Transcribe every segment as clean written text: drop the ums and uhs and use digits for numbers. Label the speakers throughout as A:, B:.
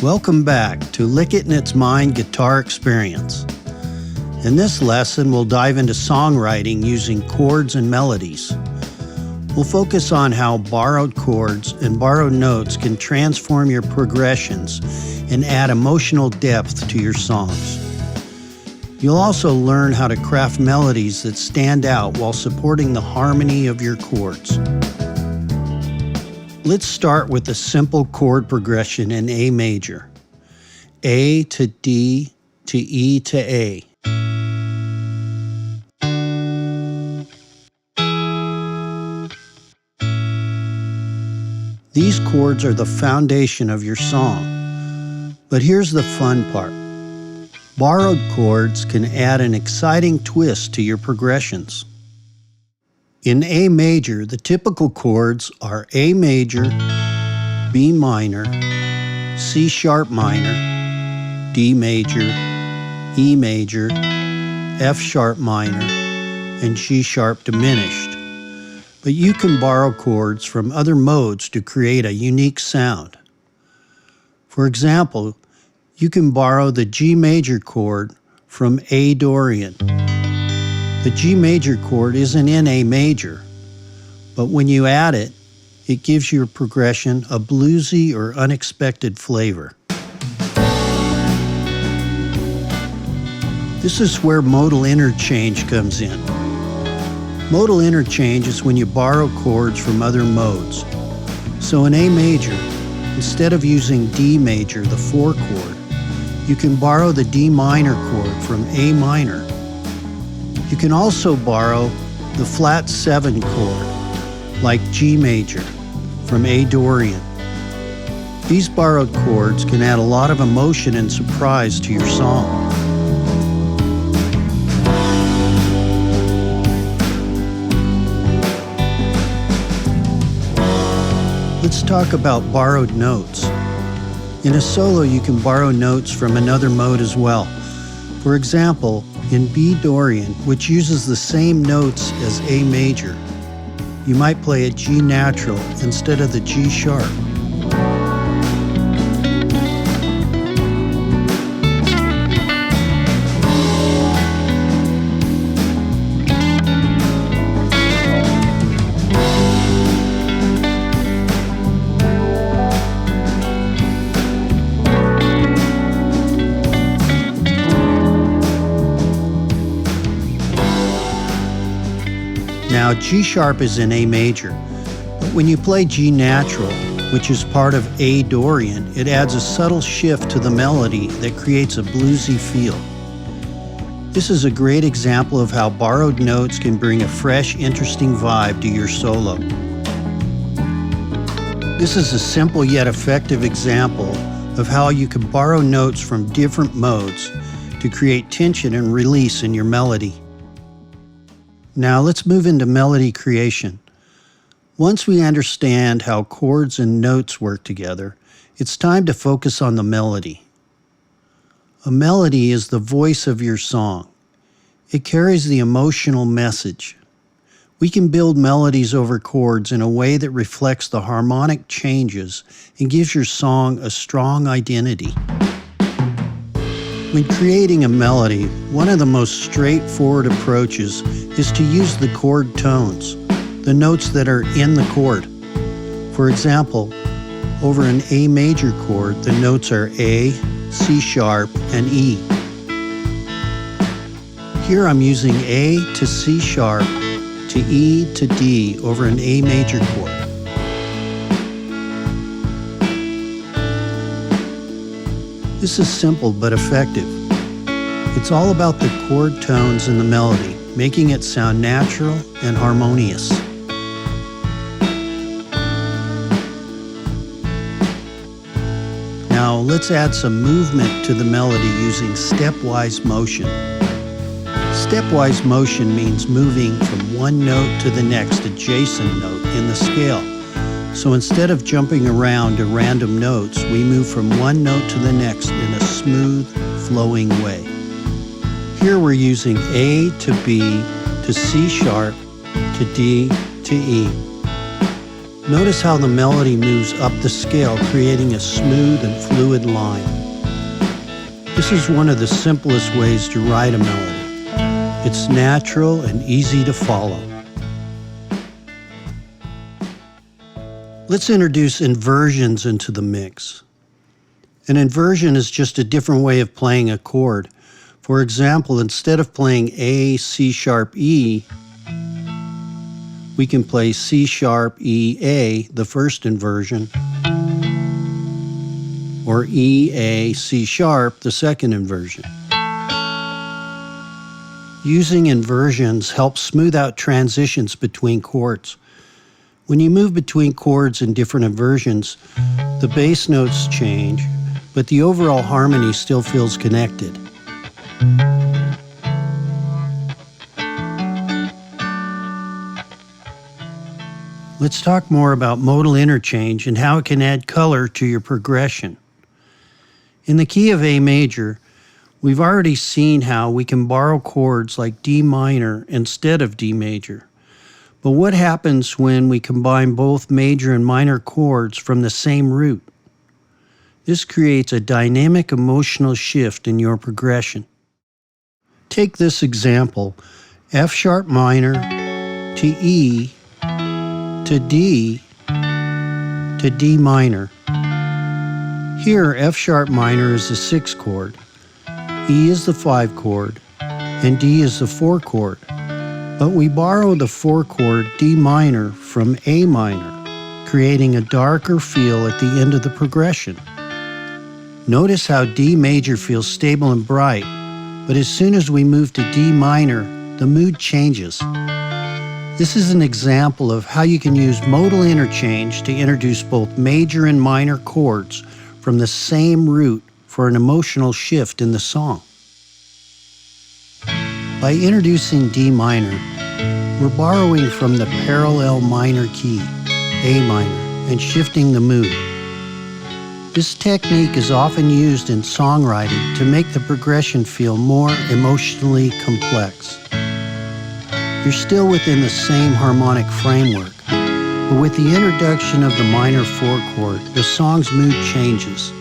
A: Welcome back to Lick It in Its Mind Guitar Experience. In this lesson, we'll dive into songwriting using chords and melodies. We'll focus on how borrowed chords and borrowed notes can transform your progressions and add emotional depth to your songs. You'll also learn how to craft melodies that stand out while supporting the harmony of your chords. Let's start with a simple chord progression in A major. A to D to E to A. These chords are the foundation of your song. But here's the fun part. Borrowed chords can add an exciting twist to your progressions. In A major, the typical chords are A major, B minor, C sharp minor, D major, E major, F sharp minor, and G sharp diminished. But you can borrow chords from other modes to create a unique sound. For example, you can borrow the G major chord from A Dorian. The G major chord isn't in A major, but when you add it, it gives your progression a bluesy or unexpected flavor. This is where modal interchange comes in. Modal interchange is when you borrow chords from other modes. So in A major, instead of using D major, the 4 chord, you can borrow the D minor chord from A minor. You can also borrow the flat 7 chord, like G major, from A Dorian. These borrowed chords can add a lot of emotion and surprise to your song. Let's talk about borrowed notes. In a solo, you can borrow notes from another mode as well. For example, in B Dorian, which uses the same notes as A major, you might play a G natural instead of the G sharp. Now, G sharp is in A major, but when you play G natural, which is part of A Dorian, it adds a subtle shift to the melody that creates a bluesy feel. This is a great example of how borrowed notes can bring a fresh, interesting vibe to your solo. This is a simple yet effective example of how you can borrow notes from different modes to create tension and release in your melody. Now let's move into melody creation. Once we understand how chords and notes work together, it's time to focus on the melody. A melody is the voice of your song. It carries the emotional message. We can build melodies over chords in a way that reflects the harmonic changes and gives your song a strong identity. When creating a melody, one of the most straightforward approaches is to use the chord tones, the notes that are in the chord. For example, over an A major chord, the notes are A, C sharp, and E. Here I'm using A to C sharp to E to D over an A major chord. This is simple but effective. It's all about the chord tones in the melody, making it sound natural and harmonious. Now let's add some movement to the melody using stepwise motion. Stepwise motion means moving from one note to the next adjacent note in the scale. So instead of jumping around to random notes, we move from one note to the next in a smooth, flowing way. Here we're using A to B to C sharp to D to E. Notice how the melody moves up the scale, creating a smooth and fluid line. This is one of the simplest ways to write a melody. It's natural and easy to follow. Let's introduce inversions into the mix. An inversion is just a different way of playing a chord. For example, instead of playing A, C sharp, E, we can play C sharp, E, A, the first inversion, or E, A, C sharp, the second inversion. Using inversions helps smooth out transitions between chords. When you move between chords in different inversions, the bass notes change, but the overall harmony still feels connected. Let's talk more about modal interchange and how it can add color to your progression. In the key of A major, we've already seen how we can borrow chords like D minor instead of D major. But what happens when we combine both major and minor chords from the same root? This creates a dynamic emotional shift in your progression. Take this example, F sharp minor to E to D to D minor. Here, F sharp minor is the 6th chord, E is the 5 chord, and D is the 4 chord. But we borrow the 4 chord D minor from A minor, creating a darker feel at the end of the progression. Notice how D major feels stable and bright, but as soon as we move to D minor, the mood changes. This is an example of how you can use modal interchange to introduce both major and minor chords from the same root for an emotional shift in the song. By introducing D minor, we're borrowing from the parallel minor key, A minor, and shifting the mood. This technique is often used in songwriting to make the progression feel more emotionally complex. You're still within the same harmonic framework, but with the introduction of the minor 4 chord, the song's mood changes.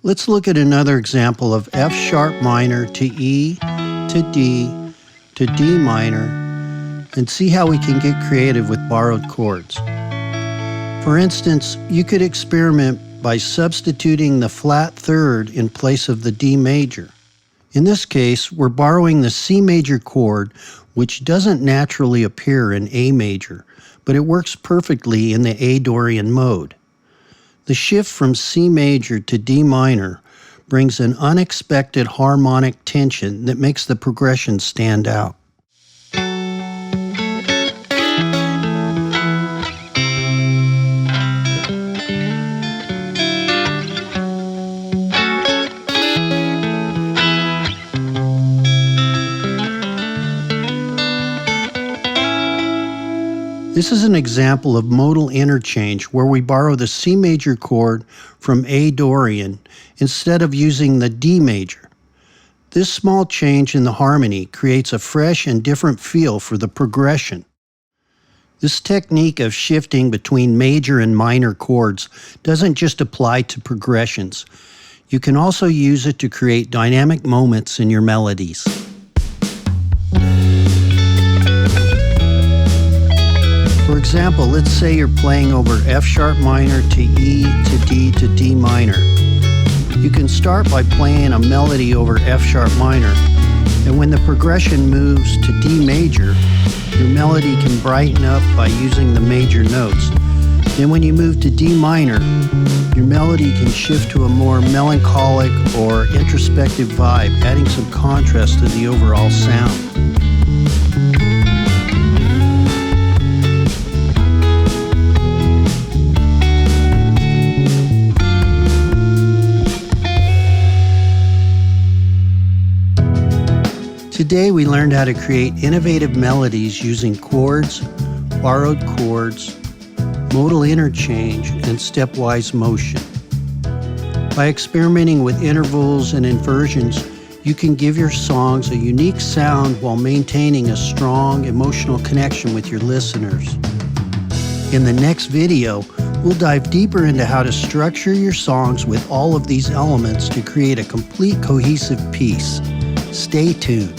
A: Let's look at another example of F sharp minor to E to D to D minor and see how we can get creative with borrowed chords. For instance, you could experiment by substituting the flat 3rd in place of the D major. In this case, we're borrowing the C major chord, which doesn't naturally appear in A major, but it works perfectly in the A Dorian mode. The shift from C major to D minor brings an unexpected harmonic tension that makes the progression stand out. This is an example of modal interchange where we borrow the C major chord from A Dorian instead of using the D major. This small change in the harmony creates a fresh and different feel for the progression. This technique of shifting between major and minor chords doesn't just apply to progressions. You can also use it to create dynamic moments in your melodies. For example, let's say you're playing over F sharp minor to E to D minor. You can start by playing a melody over F sharp minor, and when the progression moves to D major, your melody can brighten up by using the major notes. Then when you move to D minor, your melody can shift to a more melancholic or introspective vibe, adding some contrast to the overall sound. Today we learned how to create innovative melodies using chords, borrowed chords, modal interchange, and stepwise motion. By experimenting with intervals and inversions, you can give your songs a unique sound while maintaining a strong emotional connection with your listeners. In the next video, we'll dive deeper into how to structure your songs with all of these elements to create a complete cohesive piece. Stay tuned.